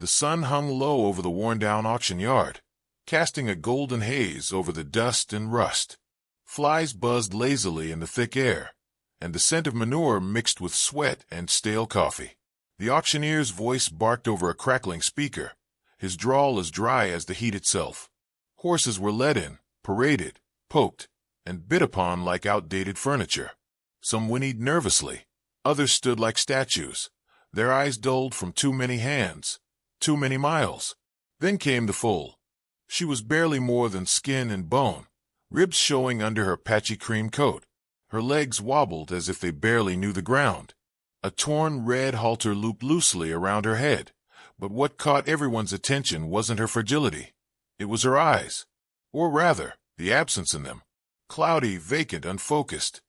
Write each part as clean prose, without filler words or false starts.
The sun hung low over the worn-down auction yard, casting a golden haze over the dust and rust. Flies buzzed lazily in the thick air, and the scent of manure mixed with sweat and stale coffee. The auctioneer's voice barked over a crackling speaker, his drawl as dry as the heat itself. Horses were led in, paraded, poked, and bid upon like outdated furniture. Some whinnied nervously, others stood like statues, their eyes dulled from too many hands, too many miles. Then came the foal. She was barely more than skin and bone, ribs showing under her patchy cream coat. Her legs wobbled as if they barely knew the ground. A torn red halter looped loosely around her head, but what caught everyone's attention wasn't her fragility. It was her eyes, or rather, the absence in them. Cloudy, vacant, unfocused.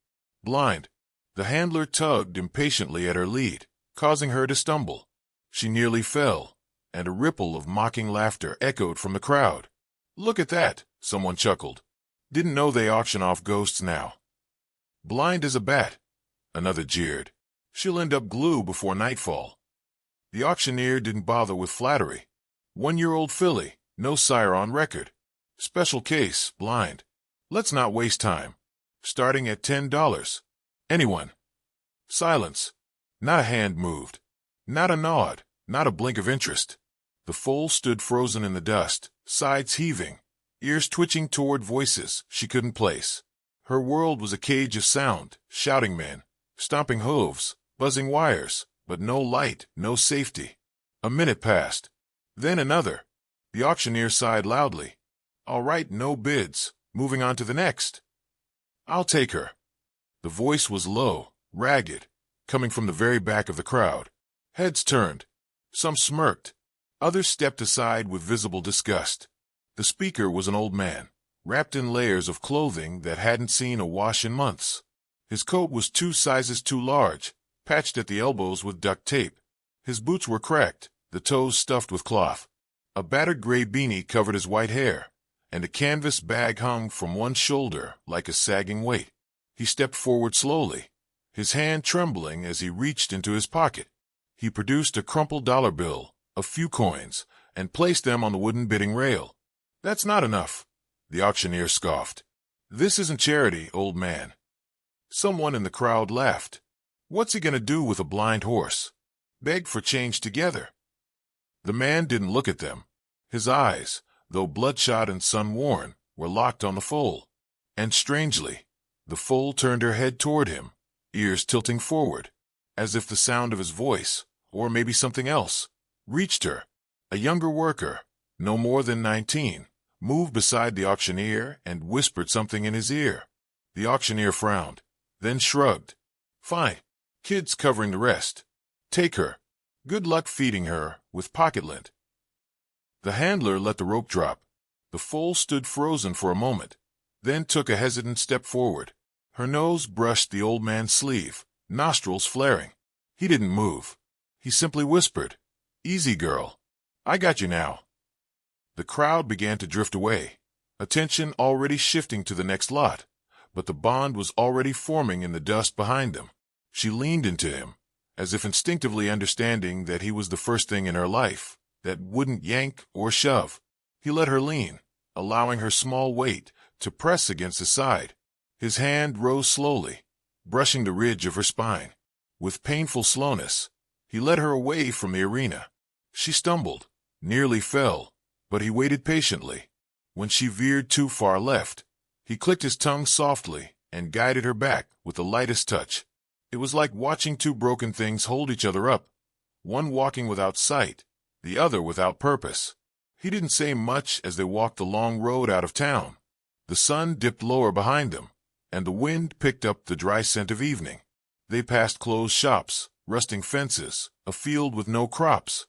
Blind. The handler tugged impatiently at her lead, causing her to stumble. She nearly fell, and a ripple of mocking laughter echoed from the crowd. "Look at that," someone chuckled. "Didn't know they auction off ghosts now." "Blind as a bat," another jeered. "She'll end up glue before nightfall." The auctioneer didn't bother with flattery. 1-year-old filly, no sire on record. Special case, blind. Let's not waste time. Starting at $10. Anyone? Silence. Not a hand moved. Not a nod, not a blink of interest. The foal stood frozen in the dust, sides heaving, ears twitching toward voices she couldn't place. Her world was a cage of sound, shouting men, stomping hooves, buzzing wires, but no light, no safety. A minute passed. Then another. The auctioneer sighed loudly. "All right, no bids. Moving on to the next." "I'll take her." The voice was low, ragged, coming from the very back of the crowd. Heads turned. Some smirked. Others stepped aside with visible disgust. The speaker was an old man, wrapped in layers of clothing that hadn't seen a wash in months. His coat was 2 sizes too large, patched at the elbows with duct tape. His boots were cracked, the toes stuffed with cloth. A battered gray beanie covered his white hair, and a canvas bag hung from one shoulder like a sagging weight. He stepped forward slowly, his hand trembling as he reached into his pocket. He produced a crumpled dollar bill, a few coins, and placed them on the wooden bidding rail. "That's not enough," the auctioneer scoffed. "This isn't charity, old man." Someone in the crowd laughed. "What's he going to do with a blind horse? Beg for change together." The man didn't look at them. His eyes, though bloodshot and sun-worn, were locked on the foal. And strangely, the foal turned her head toward him, ears tilting forward, as if the sound of his voice, or maybe something else, reached her. A younger worker, no more than 19, moved beside the auctioneer and whispered something in his ear. The auctioneer frowned, then shrugged. "Fine. Kid's covering the rest. Take her. Good luck feeding her with pocket lint." The handler let the rope drop. The foal stood frozen for a moment, then took a hesitant step forward. Her nose brushed the old man's sleeve, nostrils flaring. He didn't move. He simply whispered, "Easy, girl. I got you now." The crowd began to drift away, attention already shifting to the next lot, but the bond was already forming in the dust behind them. She leaned into him, as if instinctively understanding that he was the first thing in her life that wouldn't yank or shove. He let her lean, allowing her small weight to press against his side. His hand rose slowly, brushing the ridge of her spine. With painful slowness, he led her away from the arena. She stumbled, nearly fell, but he waited patiently. When she veered too far left, he clicked his tongue softly and guided her back with the lightest touch. It was like watching 2 broken things hold each other up, one walking without sight, the other without purpose. He didn't say much as they walked the long road out of town. The sun dipped lower behind them, and the wind picked up the dry scent of evening. They passed closed shops, rusting fences, a field with no crops.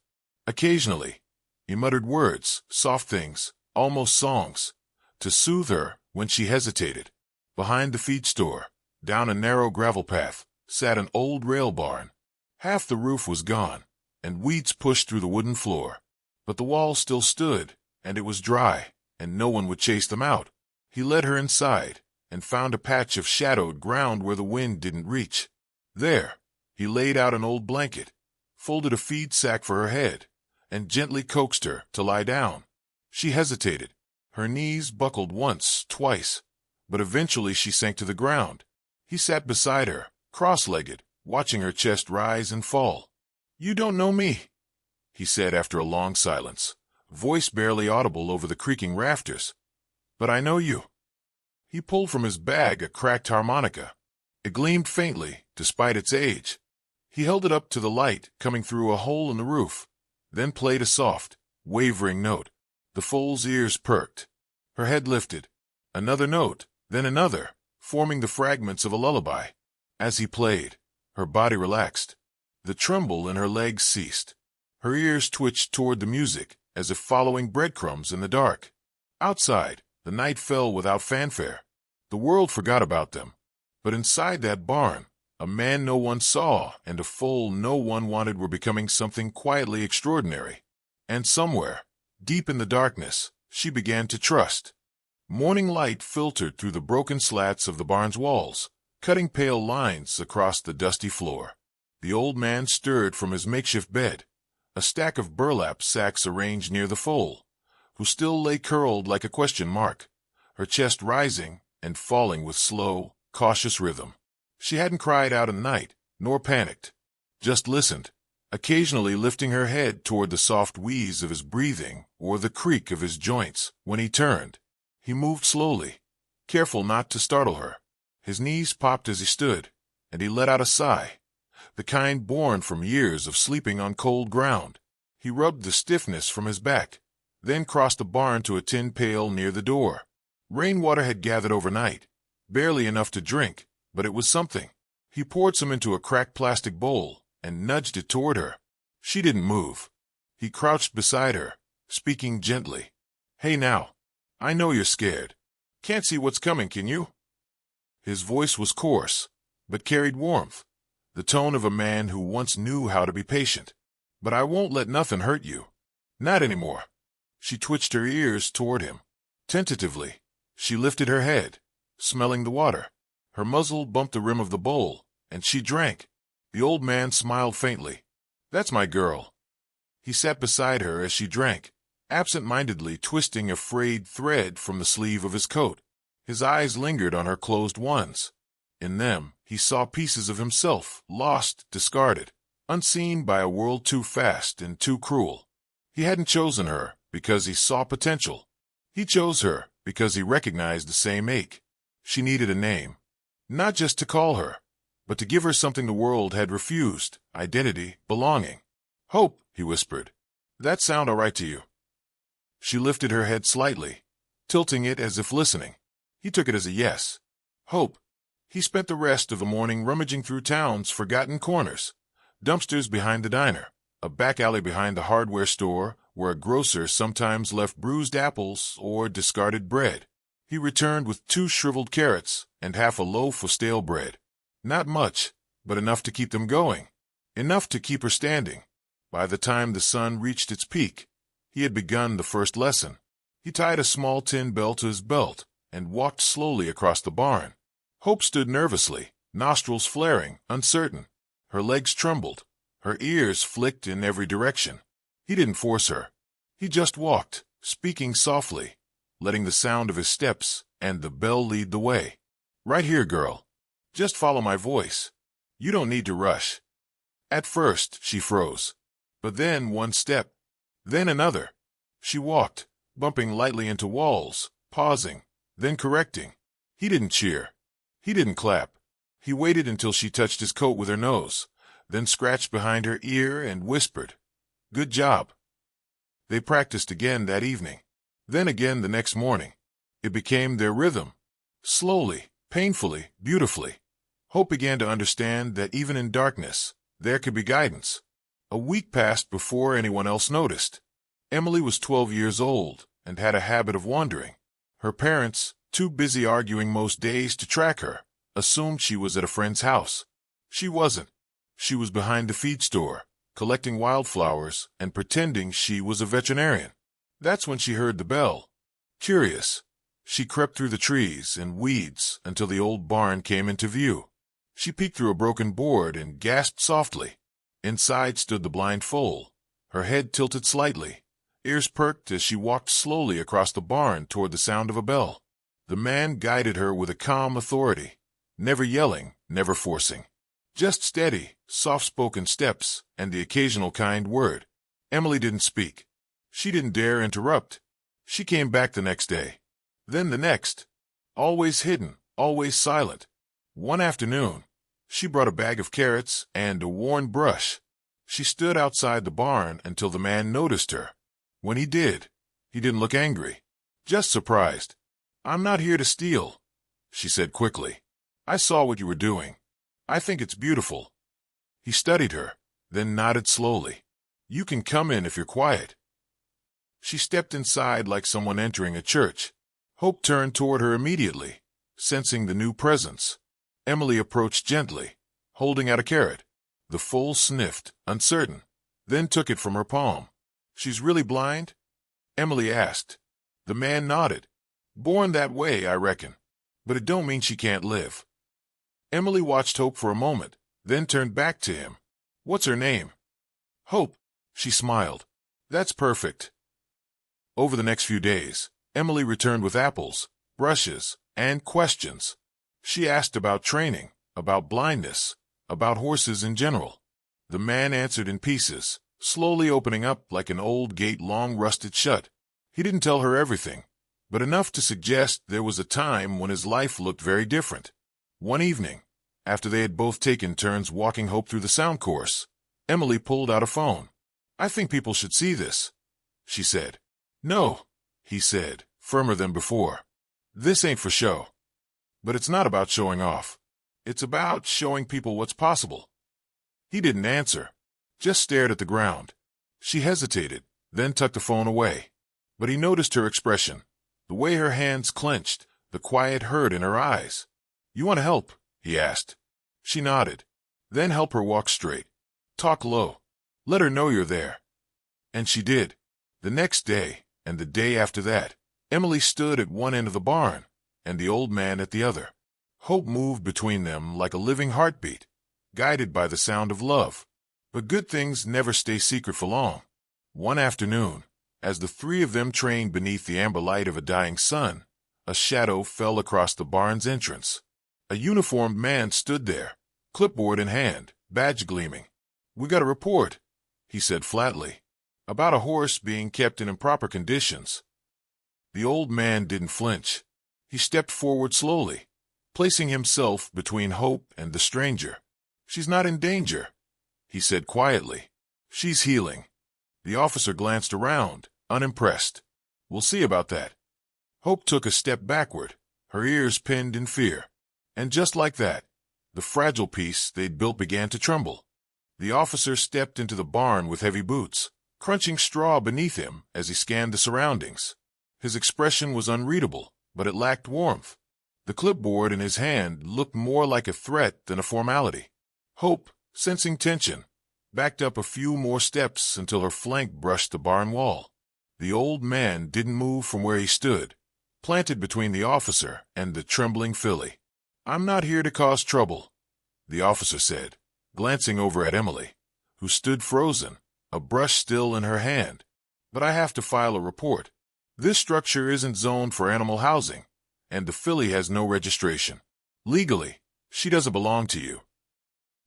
Occasionally, he muttered words, soft things, almost songs, to soothe her when she hesitated. Behind the feed store, down a narrow gravel path, sat an old rail barn. Half the roof was gone, and weeds pushed through the wooden floor. But the walls still stood, and it was dry, and no one would chase them out. He led her inside, and found a patch of shadowed ground where the wind didn't reach. There, he laid out an old blanket, folded a feed sack for her head, and gently coaxed her to lie down. She hesitated. Her knees buckled once, twice, but eventually she sank to the ground. He sat beside her, cross-legged, watching her chest rise and fall. "You don't know me," he said after a long silence, voice barely audible over the creaking rafters. "But I know you." He pulled from his bag a cracked harmonica. It gleamed faintly, despite its age. He held it up to the light coming through a hole in the roof, then played a soft, wavering note. The foal's ears perked. Her head lifted. Another note, then another, forming the fragments of a lullaby. As he played, her body relaxed. The tremble in her legs ceased. Her ears twitched toward the music, as if following breadcrumbs in the dark. Outside, the night fell without fanfare. The world forgot about them. But inside that barn, a man no one saw and a foal no one wanted were becoming something quietly extraordinary. And somewhere, deep in the darkness, she began to trust. Morning light filtered through the broken slats of the barn's walls, cutting pale lines across the dusty floor. The old man stirred from his makeshift bed, a stack of burlap sacks arranged near the foal, who still lay curled like a question mark, her chest rising and falling with slow, cautious rhythm. She hadn't cried out in the night, nor panicked, just listened, occasionally lifting her head toward the soft wheeze of his breathing or the creak of his joints. When he turned, he moved slowly, careful not to startle her. His knees popped as he stood, and he let out a sigh, the kind born from years of sleeping on cold ground. He rubbed the stiffness from his back, then crossed the barn to a tin pail near the door. Rainwater had gathered overnight, barely enough to drink, but it was something. He poured some into a cracked plastic bowl and nudged it toward her. She didn't move. He crouched beside her, speaking gently. "Hey now, I know you're scared. Can't see what's coming, can you?" His voice was coarse, but carried warmth, the tone of a man who once knew how to be patient. "But I won't let nothing hurt you. Not anymore." She twitched her ears toward him. Tentatively, she lifted her head, smelling the water. Her muzzle bumped the rim of the bowl, and she drank. The old man smiled faintly. "That's my girl." He sat beside her as she drank, absent-mindedly twisting a frayed thread from the sleeve of his coat. His eyes lingered on her closed ones. In them, he saw pieces of himself, lost, discarded, unseen by a world too fast and too cruel. He hadn't chosen her because he saw potential. He chose her because he recognized the same ache. She needed a name. Not just to call her, but to give her something the world had refused: identity, belonging. "Hope," he whispered. "That sound all right to you?" She lifted her head slightly, tilting it as if listening. He took it as a yes. Hope. He spent the rest of the morning rummaging through town's forgotten corners. Dumpsters behind the diner, a back alley behind the hardware store where a grocer sometimes left bruised apples or discarded bread. He returned with 2 shriveled carrots and half a loaf of stale bread. Not much, but enough to keep them going. Enough to keep her standing. By the time the sun reached its peak, he had begun the first lesson. He tied a small tin bell to his belt and walked slowly across the barn. Hope stood nervously, nostrils flaring, uncertain. Her legs trembled. Her ears flicked in every direction. He didn't force her. He just walked, speaking softly, letting the sound of his steps and the bell lead the way. "Right here, girl. Just follow my voice. You don't need to rush." At first, she froze. But then one step. Then another. She walked, bumping lightly into walls, pausing, then correcting. He didn't cheer. He didn't clap. He waited until she touched his coat with her nose, then scratched behind her ear and whispered, "Good job." They practiced again that evening. Then again the next morning. It became their rhythm. Slowly, painfully, beautifully. Hope began to understand that even in darkness, there could be guidance. A week passed before anyone else noticed. Emily was 12 years old and had a habit of wandering. Her parents, too busy arguing most days to track her, assumed she was at a friend's house. She wasn't. She was behind the feed store, collecting wildflowers and pretending she was a veterinarian. That's when she heard the bell. Curious, she crept through the trees and weeds until the old barn came into view. She peeked through a broken board and gasped softly. Inside stood the blind foal, her head tilted slightly, ears perked as she walked slowly across the barn toward the sound of a bell. The man guided her with a calm authority, never yelling, never forcing. Just steady, soft-spoken steps and the occasional kind word. Emily didn't speak. She didn't dare interrupt. She came back the next day. Then the next. Always hidden, always silent. One afternoon, she brought a bag of carrots and a worn brush. She stood outside the barn until the man noticed her. When he did, he didn't look angry, just surprised. "I'm not here to steal," she said quickly. "I saw what you were doing. I think it's beautiful." He studied her, then nodded slowly. "You can come in if you're quiet." She stepped inside like someone entering a church. Hope turned toward her immediately, sensing the new presence. Emily approached gently, holding out a carrot. The foal sniffed, uncertain, then took it from her palm. "She's really blind?" Emily asked. The man nodded. "Born that way, I reckon. But it don't mean she can't live." Emily watched Hope for a moment, then turned back to him. "What's her name?" "Hope." She smiled. "That's perfect." Over the next few days, Emily returned with apples, brushes, and questions. She asked about training, about blindness, about horses in general. The man answered in pieces, slowly opening up like an old gate long rusted shut. He didn't tell her everything, but enough to suggest there was a time when his life looked very different. One evening, after they had both taken turns walking Hope through the sound course, Emily pulled out a phone. "I think people should see this," she said. "No," he said, firmer than before. "This ain't for show." "But it's not about showing off. It's about showing people what's possible." He didn't answer, just stared at the ground. She hesitated, then tucked the phone away. But he noticed her expression, the way her hands clenched, the quiet hurt in her eyes. "You want to help?" he asked. She nodded. "Then help her walk straight. Talk low. Let her know you're there." And she did. The next day, and the day after that, Emily stood at one end of the barn, and the old man at the other. Hope moved between them like a living heartbeat, guided by the sound of love. But good things never stay secret for long. One afternoon, as the three of them trained beneath the amber light of a dying sun, a shadow fell across the barn's entrance. A uniformed man stood there, clipboard in hand, badge gleaming. "We got a report," he said flatly, "about a horse being kept in improper conditions." The old man didn't flinch. He stepped forward slowly, placing himself between Hope and the stranger. "She's not in danger," he said quietly. "She's healing." The officer glanced around, unimpressed. "We'll see about that." Hope took a step backward, her ears pinned in fear. And just like that, the fragile piece they'd built began to tremble. The officer stepped into the barn with heavy boots, crunching straw beneath him as he scanned the surroundings. His expression was unreadable, but it lacked warmth. The clipboard in his hand looked more like a threat than a formality. Hope, sensing tension, backed up a few more steps until her flank brushed the barn wall. The old man didn't move from where he stood, planted between the officer and the trembling filly. "I'm not here to cause trouble," the officer said, glancing over at Emily, who stood frozen, a brush still in her hand. "But I have to file a report. This structure isn't zoned for animal housing, and the filly has no registration. Legally, she doesn't belong to you."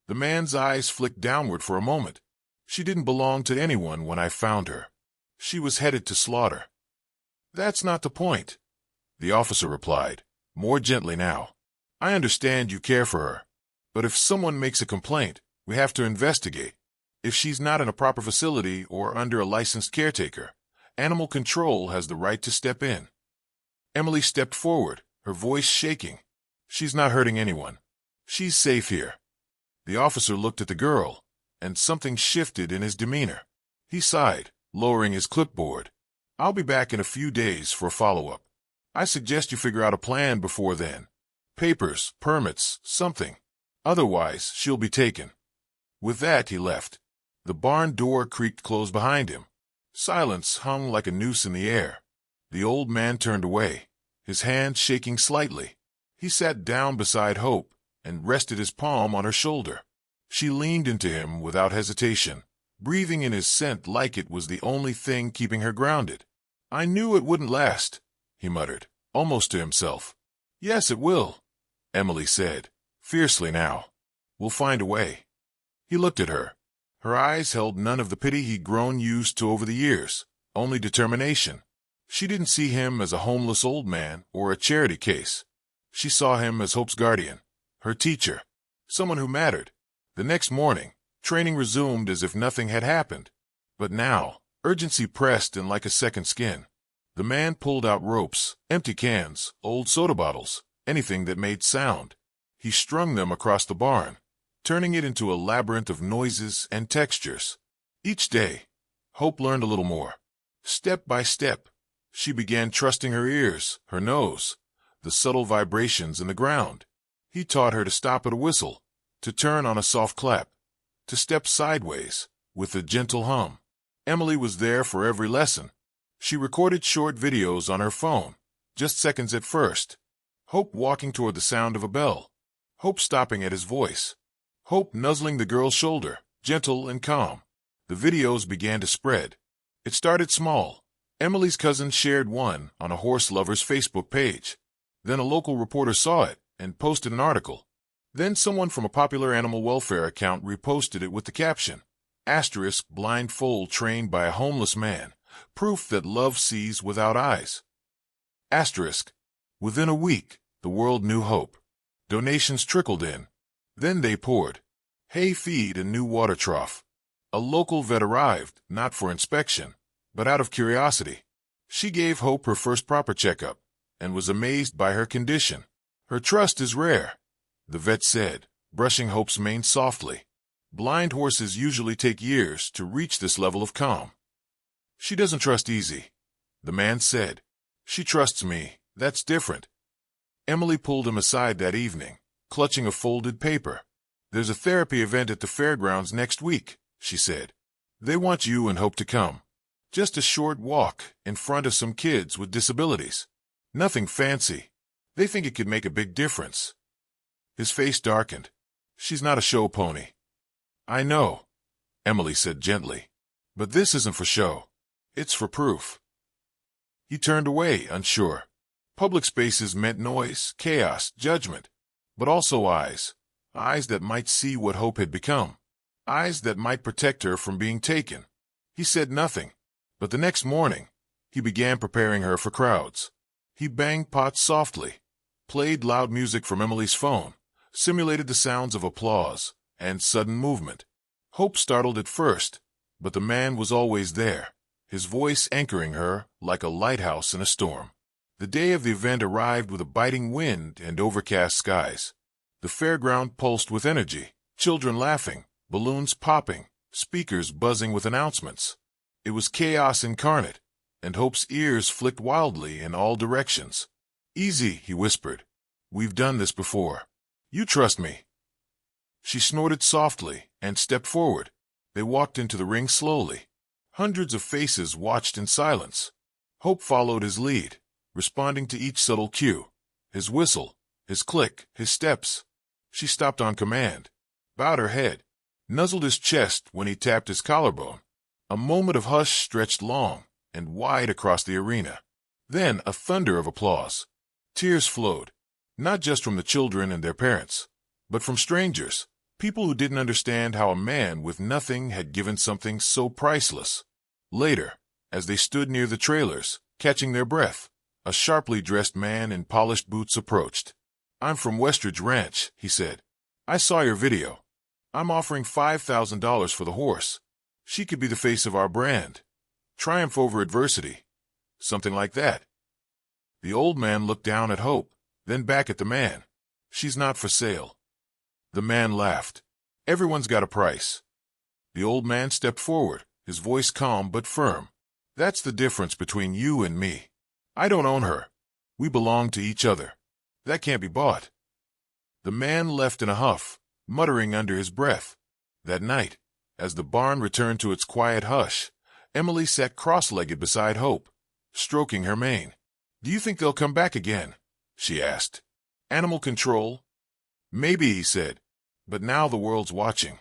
The man's eyes flicked downward for a moment. "She didn't belong to anyone when I found her. She was headed to slaughter." "That's not the point," the officer replied, more gently now. "I understand you care for her, but if someone makes a complaint, we have to investigate. If she's not in a proper facility or under a licensed caretaker, animal control has the right to step in." Emily stepped forward, her voice shaking. "She's not hurting anyone. She's safe here." The officer looked at the girl, and something shifted in his demeanor. He sighed, lowering his clipboard. "I'll be back in a few days for a follow-up. I suggest you figure out a plan before then. Papers, permits, something. Otherwise, she'll be taken." With that, he left. The barn door creaked closed behind him. Silence hung like a noose in the air. The old man turned away, his hand shaking slightly. He sat down beside Hope and rested his palm on her shoulder. She leaned into him without hesitation, breathing in his scent like it was the only thing keeping her grounded. "I knew it wouldn't last," he muttered, almost to himself. "Yes, it will," Emily said, fiercely now. "We'll find a way." He looked at her. Her eyes held none of the pity he'd grown used to over the years, only determination. She didn't see him as a homeless old man or a charity case. She saw him as Hope's guardian, her teacher, someone who mattered. The next morning, training resumed as if nothing had happened. But now, urgency pressed in like a second skin. The man pulled out ropes, empty cans, old soda bottles, anything that made sound. He strung them across the barn, turning it into a labyrinth of noises and textures. Each day, Hope learned a little more. Step by step, she began trusting her ears, her nose, the subtle vibrations in the ground. He taught her to stop at a whistle, to turn on a soft clap, to step sideways with a gentle hum. Emily was there for every lesson. She recorded short videos on her phone, just seconds at first. Hope walking toward the sound of a bell. Hope stopping at his voice. Hope nuzzling the girl's shoulder, gentle and calm. The videos began to spread. It started small. Emily's cousin shared one on a horse lover's Facebook page. Then a local reporter saw it and posted an article. Then someone from a popular animal welfare account reposted it with the caption, *blind foal trained by a homeless man, proof that love sees without eyes. Within a week, the world knew Hope. Donations trickled in. Then they poured. Hay, feed, and new water trough. A local vet arrived, not for inspection, but out of curiosity. She gave Hope her first proper checkup, and was amazed by her condition. "Her trust is rare," the vet said, brushing Hope's mane softly. "Blind horses usually take years to reach this level of calm." "She doesn't trust easy," the man said. "She trusts me. That's different." Emily pulled him aside that evening, clutching a folded paper. "There's a therapy event at the fairgrounds next week," she said. "They want you and Hope to come. Just a short walk in front of some kids with disabilities. Nothing fancy. They think it could make a big difference." His face darkened. "She's not a show pony." "I know," Emily said gently. "But this isn't for show. It's for proof." He turned away, unsure. Public spaces meant noise, chaos, judgment, but also eyes. Eyes that might see what Hope had become. Eyes that might protect her from being taken. He said nothing, but the next morning, he began preparing her for crowds. He banged pots softly, played loud music from Emily's phone, simulated the sounds of applause and sudden movement. Hope startled at first, but the man was always there, his voice anchoring her like a lighthouse in a storm. The day of the event arrived with a biting wind and overcast skies. The fairground pulsed with energy, children laughing, balloons popping, speakers buzzing with announcements. It was chaos incarnate, and Hope's ears flicked wildly in all directions. "Easy," he whispered. "We've done this before. You trust me." She snorted softly and stepped forward. They walked into the ring slowly. Hundreds of faces watched in silence. Hope followed his lead, responding to each subtle cue. His whistle, his click, his steps. She stopped on command, bowed her head, nuzzled his chest when he tapped his collarbone. A moment of hush stretched long and wide across the arena. Then a thunder of applause. Tears flowed, not just from the children and their parents, but from strangers, people who didn't understand how a man with nothing had given something so priceless. Later, as they stood near the trailers, catching their breath, a sharply dressed man in polished boots approached. "I'm from Westridge Ranch," he said. "I saw your video. I'm offering $5,000 for the horse. She could be the face of our brand. Triumph over adversity. Something like that." The old man looked down at Hope, then back at the man. "She's not for sale." The man laughed. "Everyone's got a price." The old man stepped forward, his voice calm but firm. "That's the difference between you and me. I don't own her. We belong to each other. That can't be bought." The man left in a huff, muttering under his breath. That night, as the barn returned to its quiet hush, Emily sat cross-legged beside Hope, stroking her mane. "Do you think they'll come back again?" she asked. "Animal control?" "Maybe," he said, "but now the world's watching."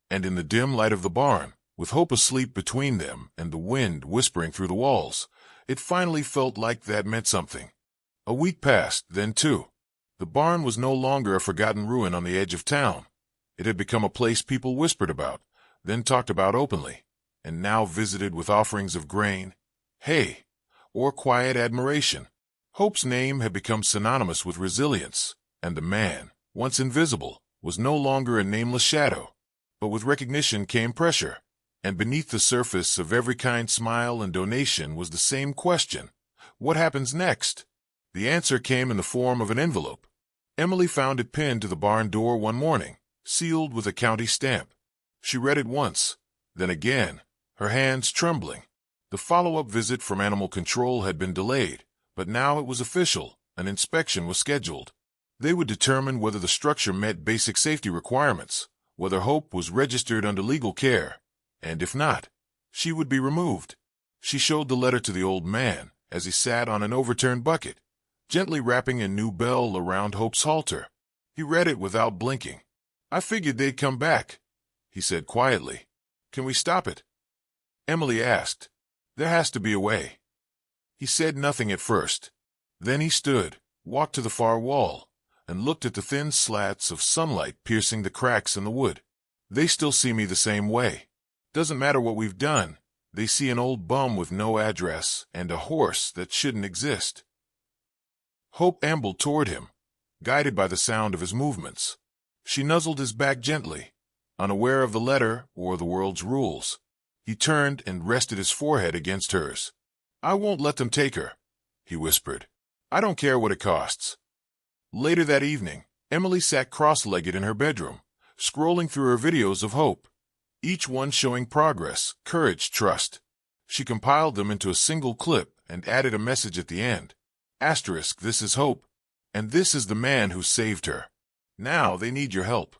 And in the dim light of the barn, With Hope asleep between them and the wind whispering through the walls, it finally felt like that meant something. A week passed, then two. The barn was no longer a forgotten ruin on the edge of town. It had become a place people whispered about, then talked about openly, and now visited with offerings of grain, hay, or quiet admiration. Hope's name had become synonymous with resilience, and the man, once invisible, was no longer a nameless shadow. But with recognition came pressure, and beneath the surface of every kind smile and donation was the same question: what happens next? The answer came in the form of an envelope. Emily found it pinned to the barn door one morning, sealed with a county stamp. She read it once, then again, her hands trembling. The follow-up visit from animal control had been delayed, but now it was official. An inspection was scheduled. They would determine whether the structure met basic safety requirements, whether Hope was registered under legal care, and if not, she would be removed. She showed the letter to the old man as he sat on an overturned bucket, gently wrapping a new bell around Hope's halter. He read it without blinking. "I figured they'd come back," he said quietly. "Can we stop it?" Emily asked. "There has to be a way." He said nothing at first. Then he stood, walked to the far wall, and looked at the thin slats of sunlight piercing the cracks in the wood. "They still see me the same way. Doesn't matter what we've done. They see an old bum with no address and a horse that shouldn't exist." Hope ambled toward him, guided by the sound of his movements. She nuzzled his back gently, unaware of the letter or the world's rules. He turned and rested his forehead against hers. "I won't let them take her," he whispered. "I don't care what it costs." Later that evening, Emily sat cross-legged in her bedroom, scrolling through her videos of Hope, each one showing progress, courage, trust. She compiled them into a single clip and added a message at the end. Asterisk, this is Hope, and this is the man who saved her. Now they need your help.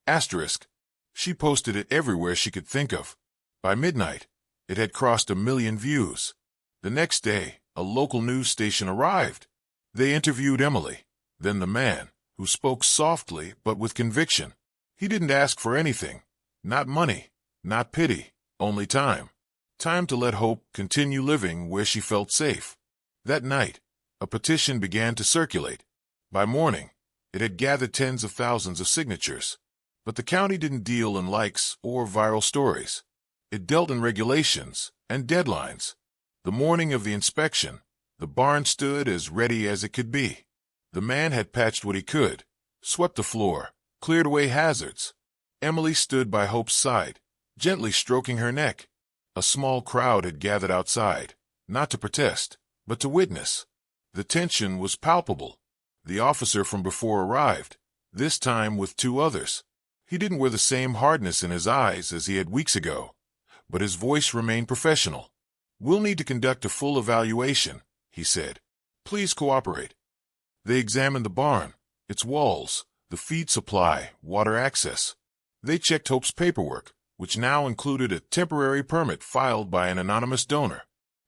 Asterisk. She posted it everywhere she could think of. By midnight, it had crossed 1 million views. The next day, a local news station arrived. They interviewed Emily, then the man, who spoke softly but with conviction. He didn't ask for anything. Not money, not pity, only time. Time to let Hope continue living where she felt safe. That night, a petition began to circulate. By morning, it had gathered tens of thousands of signatures. But the county didn't deal in likes or viral stories. It dealt in regulations and deadlines. The morning of the inspection, the barn stood as ready as it could be. The man had patched what he could, swept the floor, cleared away hazards. Emily stood by Hope's side, gently stroking her neck. A small crowd had gathered outside, not to protest, but to witness. The tension was palpable. The officer from before arrived, this time with 2 others. He didn't wear the same hardness in his eyes as he had weeks ago, but his voice remained professional. "We'll need to conduct a full evaluation," he said. "Please cooperate." They examined the barn, its walls, the feed supply, water access. They checked Hope's paperwork, which now included a temporary permit filed by an anonymous donor.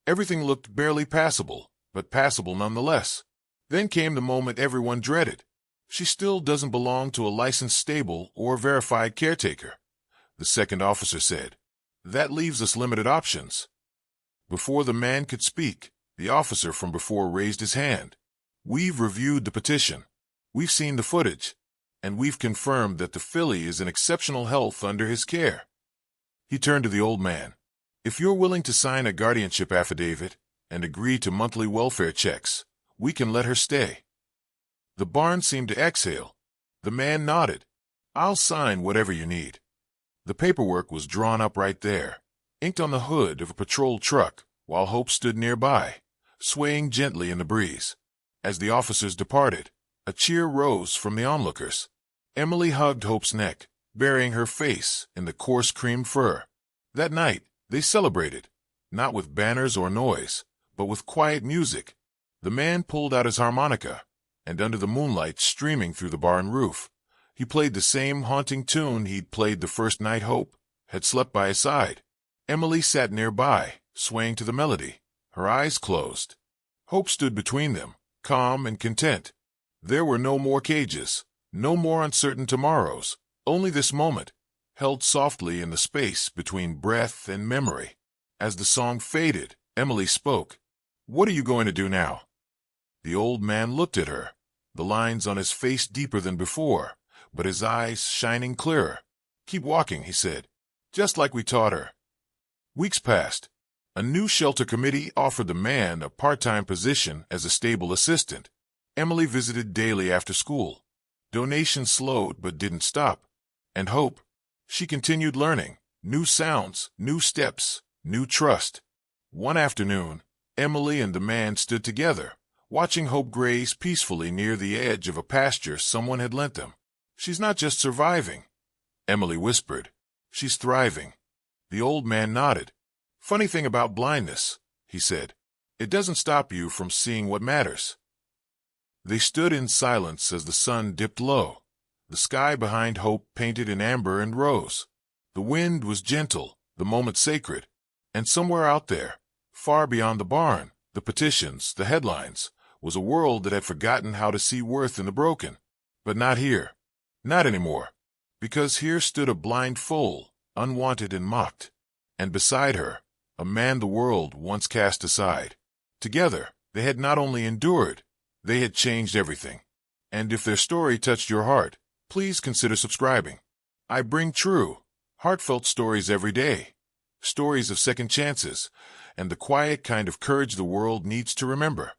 Everything looked barely passable, but passable nonetheless. Then came the moment everyone dreaded. "She still doesn't belong to a licensed stable or verified caretaker," the second officer said. "That leaves us limited options." Before the man could speak, the officer from before raised his hand. "We've reviewed the petition. We've seen the footage, and we've confirmed that the filly is in exceptional health under his care." He turned to the old man. "If you're willing to sign a guardianship affidavit and agree to monthly welfare checks, we can let her stay." The barn seemed to exhale. The man nodded. "I'll sign whatever you need." The paperwork was drawn up right there, inked on the hood of a patrol truck, while Hope stood nearby, swaying gently in the breeze. As the officers departed, a cheer rose from the onlookers. Emily hugged Hope's neck, burying her face in the coarse cream fur. That night, they celebrated, not with banners or noise, but with quiet music. The man pulled out his harmonica, and under the moonlight streaming through the barn roof, he played the same haunting tune he'd played the first night Hope had slept by his side. Emily sat nearby, swaying to the melody, her eyes closed. Hope stood between them, calm and content. There were no more cages, no more uncertain tomorrows, only this moment, held softly in the space between breath and memory. As the song faded, Emily spoke. "What are you going to do now?" The old man looked at her, the lines on his face deeper than before, but his eyes shining clearer. "Keep walking," he said, "just like we taught her." Weeks passed. A new shelter committee offered the man a part-time position as a stable assistant. Emily visited daily after school. Donations slowed but didn't stop. And hope. She continued learning. New sounds, new steps, new trust. One afternoon, Emily and the man stood together, watching Hope graze peacefully near the edge of a pasture someone had lent them. "She's not just surviving," Emily whispered. "She's thriving." The old man nodded. "Funny thing about blindness," he said. "It doesn't stop you from seeing what matters." They stood in silence as the sun dipped low. The sky behind Hope painted in amber and rose. The wind was gentle, the moment sacred. And somewhere out there, far beyond the barn, the petitions, the headlines, was a world that had forgotten how to see worth in the broken. But not here. Not anymore. Because here stood a blind foal, unwanted and mocked. And beside her, a man the world once cast aside. Together, they had not only endured, they had changed everything. And if their story touched your heart, please consider subscribing. I bring true, heartfelt stories every day. Stories of second chances, and the quiet kind of courage the world needs to remember.